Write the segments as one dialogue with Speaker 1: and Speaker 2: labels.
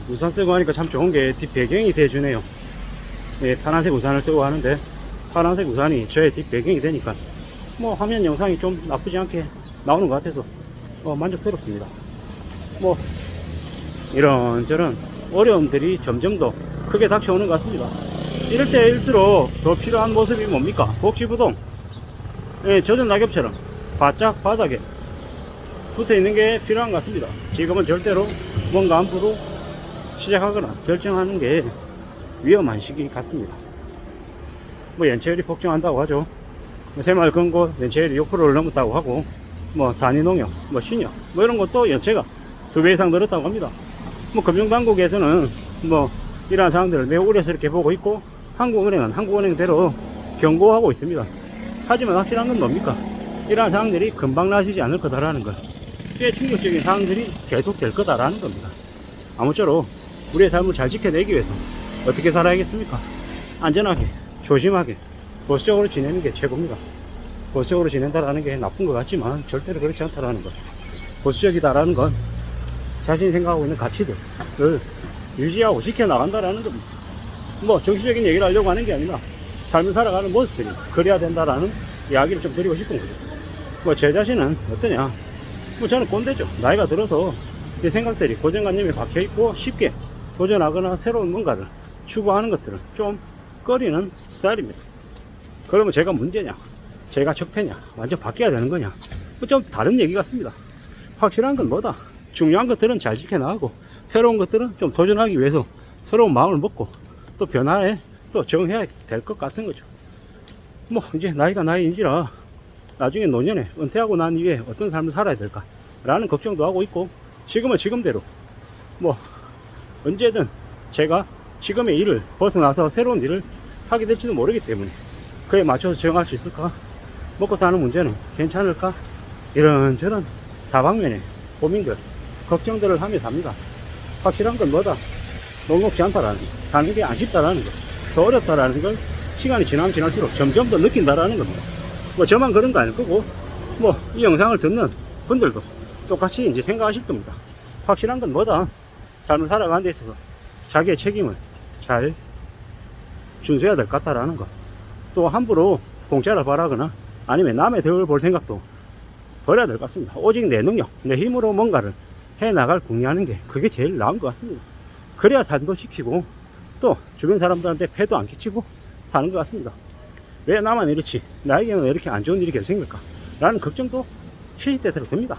Speaker 1: 우산 쓰고 하니까 참 좋은 게 뒷배경이 돼주네요. 예, 파란색 우산을 쓰고 하는데 파란색 우산이 저의 뒷배경이 되니까 뭐 화면 영상이 좀 나쁘지 않게 나오는 것 같아서 만족스럽습니다. 뭐 이런저런 어려움들이 점점 더 크게 닥쳐오는 것 같습니다. 이럴 때일수록 더 필요한 모습이 뭡니까? 복지부동. 예, 젖은 낙엽처럼 바짝 바닥에 붙어 있는 게 필요한 것 같습니다. 지금은 절대로 뭔가 함부로 시작하거나 결정하는 게 위험한 시기 같습니다. 뭐 연체율이 폭증한다고 하죠. 새마을 금고 연체율이 6%를 넘었다고 하고, 뭐 단위농협, 뭐 신협, 뭐 이런 것도 연체가 2배 이상 늘었다고 합니다. 뭐 금융당국에서는 뭐 이러한 상황들을 매우 우려스럽게 보고 있고, 한국은행은 한국은행대로 경고하고 있습니다. 하지만 확실한 건 뭡니까? 이러한 상황들이 금방 나아지지 않을 거다라는 것, 꽤 충격적인 상황들이 계속될 거다라는 겁니다. 아무쪼록 우리의 삶을 잘 지켜내기 위해서 어떻게 살아야겠습니까? 안전하게, 조심하게, 보수적으로 지내는 게 최고입니다. 보수적으로 지낸다라는 게 나쁜 것 같지만 절대로 그렇지 않다라는 것, 보수적이다라는 건 자신이 생각하고 있는 가치들을 유지하고 지켜나간다라는 겁니다. 뭐 정치적인 얘기를 하려고 하는 게 아니라 삶을 살아가는 모습들이 그래야 된다라는 이야기를 좀 드리고 싶은 거죠. 뭐 제 자신은 어떠냐, 뭐 저는 꼰대죠. 나이가 들어서 제 생각들이 고정관념에 박혀있고 쉽게 도전하거나 새로운 뭔가를 추구하는 것들을 좀 꺼리는 스타일입니다. 그러면 제가 문제냐, 제가 적폐냐, 완전 바뀌어야 되는 거냐, 뭐 좀 다른 얘기 같습니다. 확실한 건 뭐다, 중요한 것들은 잘 지켜나가고 새로운 것들은 좀 도전하기 위해서 새로운 마음을 먹고 또 변화에 또 적응해야 될 것 같은 거죠. 뭐 이제 나이가 나이인지라 나중에 노년에 은퇴하고 난 이후에 어떤 삶을 살아야 될까 라는 걱정도 하고 있고, 지금은 지금대로 뭐 언제든 제가 지금의 일을 벗어나서 새로운 일을 하게 될지도 모르기 때문에 그에 맞춰서 적응할 수 있을까, 먹고 사는 문제는 괜찮을까, 이런저런 다방면의 고민들, 걱정들을 하며 삽니다. 확실한 건 뭐다, 녹록지 않다라는 거, 사는 게 아쉽다라는 거, 더 어렵다라는 걸 시간이 지나면 지날수록 점점 더 느낀다라는 겁니다. 뭐 저만 그런 거 아닐 거고, 뭐 이 영상을 듣는 분들도 똑같이 이제 생각하실 겁니다. 확실한 건 뭐다, 삶을 살아가는 데 있어서 자기의 책임을 잘 준수해야 될 것 같다라는 거, 또 함부로 공짜를 바라거나 아니면 남의 덕을 볼 생각도 버려야 될 것 같습니다. 오직 내 능력, 내 힘으로 뭔가를 해나갈 궁리하는 게 그게 제일 나은 것 같습니다. 그래야 삶도 지키고 또 주변 사람들한테 폐도 안 끼치고 사는 것 같습니다. 왜 나만 이렇지, 나에게는 왜 이렇게 안 좋은 일이 계속 생길까 라는 걱정도 시시때때로 듭니다.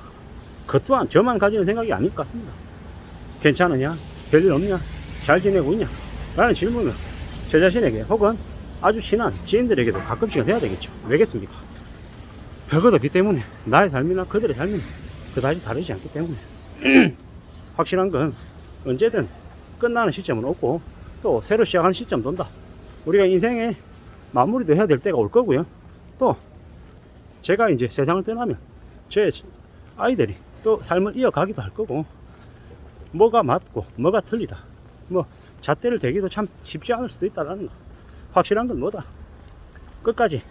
Speaker 1: 그 또한 저만 가지는 생각이 아닐 것 같습니다. 괜찮으냐, 별일 없냐, 잘 지내고 있냐 라는 질문을 제 자신에게 혹은 아주 친한 지인들에게도 가끔씩은 해야 되겠죠. 왜겠습니까? 별것 없기 때문에 나의 삶이나 그들의 삶은 그다지 다르지 않기 때문에 확실한 건 언제든 끝나는 시점은 없고 또 새로 시작하는 시점도 온다. 우리가 인생에 마무리도 해야 될 때가 올 거고요. 또 제가 이제 세상을 떠나면 제 아이들이 또 삶을 이어가기도 할 거고, 뭐가 맞고 뭐가 틀리다, 뭐 잣대를 대기도 참 쉽지 않을 수도 있다라는 거. 확실한 건 뭐다, 끝까지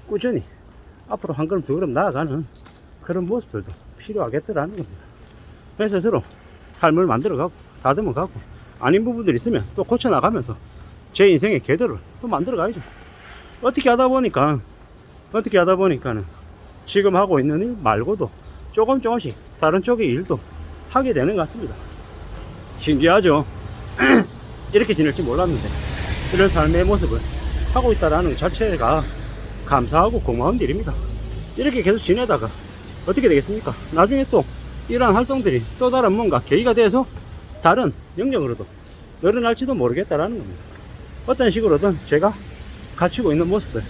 Speaker 1: 꾸준히 앞으로 한 걸음 두 걸음 나아가는 그런 모습들도 필요하겠더라는 겁니다. 그래서 스스로 삶을 만들어가고 다듬어가고 아닌 부분들이 있으면 또 고쳐나가면서 제 인생의 궤도를 또 만들어가야죠. 어떻게 하다 보니까는 지금 하고 있는 일 말고도 조금씩 다른 쪽의 일도 하게 되는 것 같습니다. 신기하죠? 이렇게 지낼지 몰랐는데 이런 삶의 모습을 하고 있다는 것 자체가 감사하고 고마운 일입니다. 이렇게 계속 지내다가 어떻게 되겠습니까? 나중에 또 이러한 활동들이 또 다른 뭔가 계기가 돼서 다른 영역으로도 늘어날지도 모르겠다라는 겁니다. 어떤 식으로든 제가 갖추고 있는 모습들,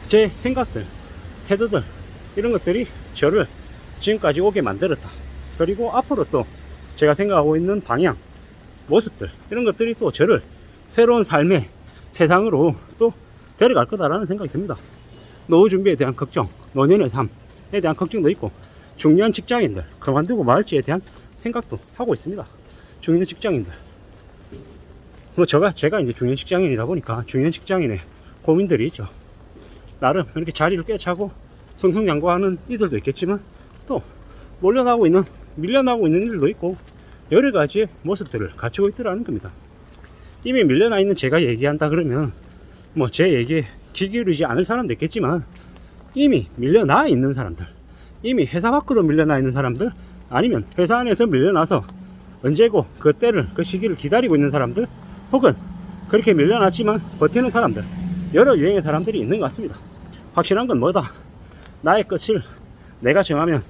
Speaker 1: 제 생각들, 태도들, 이런 것들이 저를 지금까지 오게 만들었다. 그리고 앞으로 또 제가 생각하고 있는 방향, 모습들, 이런 것들이 또 저를 새로운 삶의 세상으로 또 데려갈 거다라는 생각이 듭니다. 노후 준비에 대한 걱정, 노년의 삶에 대한 걱정도 있고, 중년 직장인들 그만두고 말지에 대한 생각도 하고 있습니다. 중년 직장인들, 뭐 제가 이제 중년 직장인이다 보니까 중년 직장인의 고민들이 있죠. 나름 이렇게 자리를 꿰차고 승승장구하는 이들도 있겠지만 또 밀려나고 있는 일도 있고, 여러 가지의 모습들을 갖추고 있더라는 겁니다. 이미 밀려나 있는 제가 얘기한다 그러면 뭐 제 얘기에 귀 기울이지 않을 사람도 있겠지만, 이미 밀려나 있는 사람들, 이미 회사 밖으로 밀려나 있는 사람들, 아니면 회사 안에서 밀려나서 언제고 그 때를, 그 시기를 기다리고 있는 사람들, 혹은 그렇게 밀려났지만 버티는 사람들, 여러 유형의 사람들이 있는 것 같습니다. 확실한 건 뭐다? 나의 끝을 내가 정하면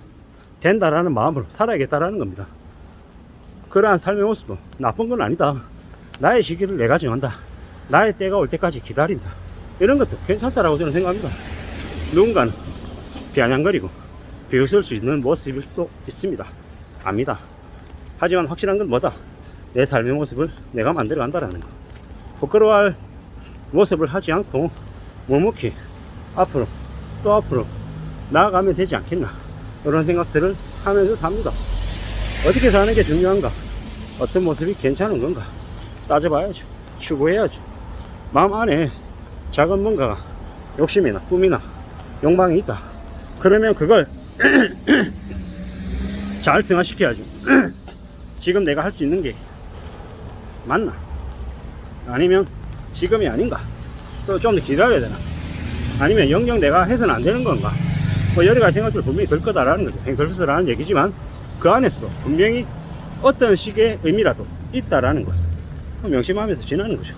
Speaker 1: 된다라는 마음으로 살아야겠다라는 겁니다. 그러한 삶의 모습도 나쁜 건 아니다. 나의 시기를 내가 정한다. 나의 때가 올 때까지 기다린다. 이런 것도 괜찮다라고 저는 생각합니다. 누군가는 비아냥거리고 비웃을 수 있는 모습일 수도 있습니다. 압니다. 하지만 확실한 건 뭐다? 내 삶의 모습을 내가 만들어 간다라는 거. 부끄러워할 모습을 하지 않고 묵묵히 앞으로 또 앞으로 나아가면 되지 않겠나, 이런 생각들을 하면서 삽니다. 어떻게 사는 게 중요한가? 어떤 모습이 괜찮은 건가? 따져봐야죠. 추구해야죠. 마음 안에 작은 뭔가가 욕심이나 꿈이나 욕망이 있다. 그러면 그걸 잘 승화시켜야죠. 지금 내가 할 수 있는 게 맞나? 아니면 지금이 아닌가? 또 좀 더 기다려야 되나? 아니면 영영 내가 해서는 안 되는 건가? 뭐 여러 가지 생각들 분명히 들 거다라는 거죠. 횡설수설하는 얘기지만 그 안에서도 분명히 어떤 식의 의미라도 있다라는 것을 명심하면서 지나는 거죠.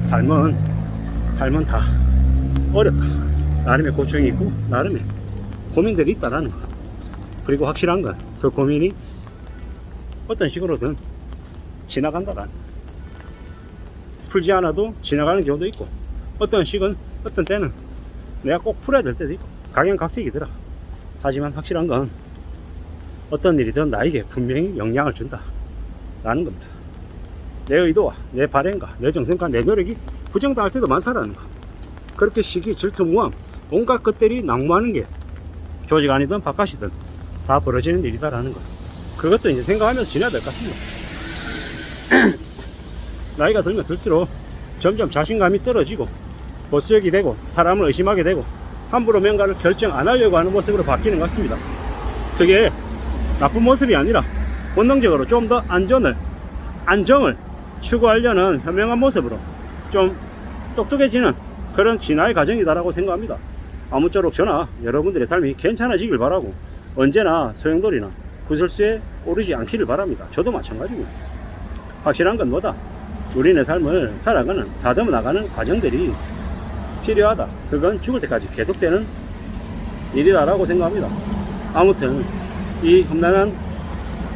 Speaker 1: 삶은 다 어렵다. 나름의 고충이 있고 나름의 고민들이 있다라는 거. 그리고 확실한 건 그 고민이 어떤 식으로든 지나간다라는 거. 풀지 않아도 지나가는 경우도 있고, 어떤 때는 내가 꼭 풀어야 될 때도 있고, 각양각색이더라. 하지만 확실한 건 어떤 일이든 나에게 분명히 영향을 준다 라는 겁니다. 내 의도와 내 발행과 내 정성과 내 노력이 부정당할 때도 많다라는 거. 그렇게 시기, 질투, 무함, 온갖 것들이 난무하는 게 조직 안이든 바깥이든 다 벌어지는 일이다라는 거. 그것도 이제 생각하면서 지내야 될 것 같습니다. 나이가 들면 들수록 점점 자신감이 떨어지고 보수적이 되고 사람을 의심하게 되고 함부로 뭔가를 결정 안 하려고 하는 모습으로 바뀌는 것 같습니다. 그게 나쁜 모습이 아니라 본능적으로 좀 더 안정을 추구하려는 현명한 모습으로 좀 똑똑해지는 그런 진화의 과정이다라고 생각합니다. 아무쪼록 저나 여러분들의 삶이 괜찮아지길 바라고, 언제나 소용돌이나 구설수에 오르지 않기를 바랍니다. 저도 마찬가지고. 확실한 건 뭐다? 우리의 삶을 살아가는, 다듬어 나가는 과정들이 필요하다. 그건 죽을 때까지 계속되는 일이다라고 생각합니다. 아무튼 이 험난한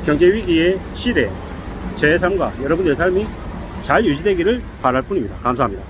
Speaker 1: 경제위기의 시대에 제 삶과 여러분들의 삶이 잘 유지되기를 바랄 뿐입니다. 감사합니다.